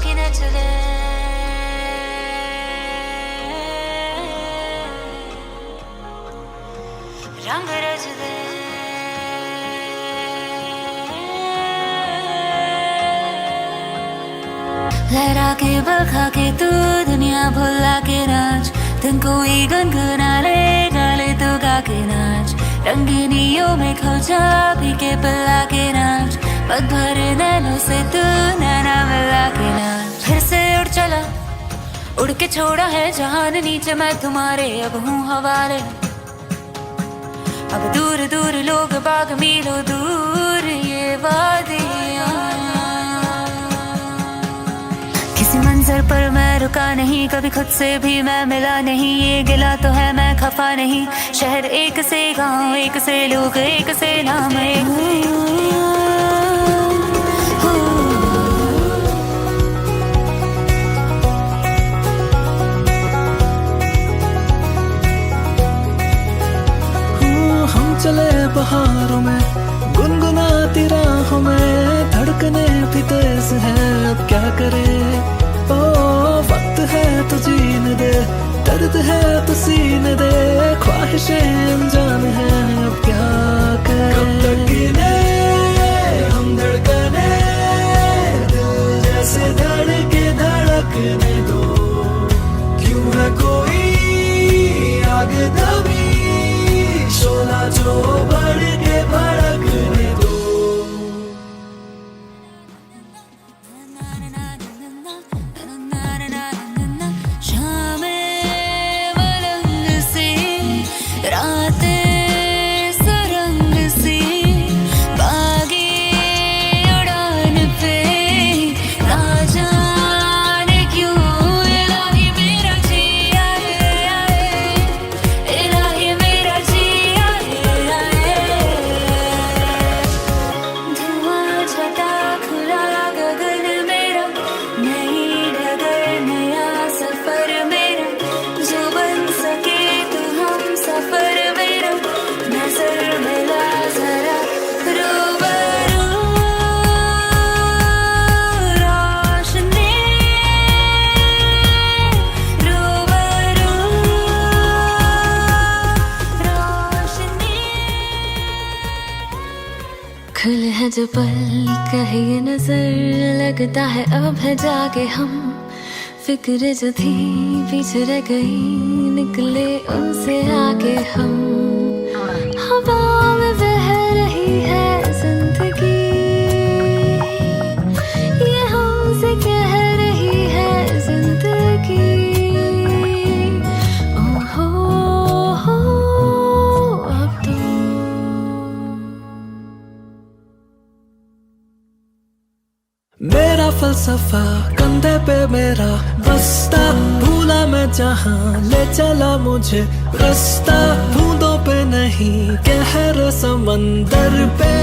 की न चले रंग रच दे लहरा के बखा के तू दुनिया भुला के नाच दिन कोई गुनगुना ले गाले तू गा के नाच रंगीनियों में खो जा पी के पिला के नाच पग भर नैनों से तू नैना मिला के नाच फिर से उड़ चला उड़ के छोड़ा है जहान नीचे मैं तुम्हारे अब हूँ हवाले अब दूर दूर लोग बाग मीलों दूर ये वादियाँ किसी मंजर पर मैं रुका नहीं कभी खुद से भी मैं मिला नहीं ये गिला तो है मैं खफा नहीं शहर एक से गांव एक से लोग एक से नाम चले बहारों में गुनगुनाती राहों में धड़कने भी तेज है अब क्या करे ओ वक्त है तो जीने दे दर्द है तो सीने दे ख्वाहिशें अनजान है अब क्या करे कब तक गिने हम धड़कने दिल जैसे धड़के धड़कने दो क्यों है कोई आगे दबी शोला जो बढ़ के भड़कने दो शामें मलंग सी रातें सुरंग सी बागी उड़ान पे ना जाने क्यों इलाही मेरा जिया इलाही मेरा जिया धुआं छटा खुला गगन मेरा नई डगर नया सफर मेरा जो बन सके तो हम सफर मेरा नजर मिला जरा रूबरू रोशनी रूबरू रोशनी खुले हैं जो पल कहे ये नजर लगता है अब है जाके हम फिक्र जो थी पीछे रह गई निकले उनसे आगे हम हवा में बह रही है जिंदगी ये हमसे कह रही है जिंदगी ओहो हो अब तो मेरा फलसफा कंधे पे मेरा बस्ता भूला मैं जहाँ ले चला मुझे रास्ता बूंदों पे नहीं कहर समंदर पे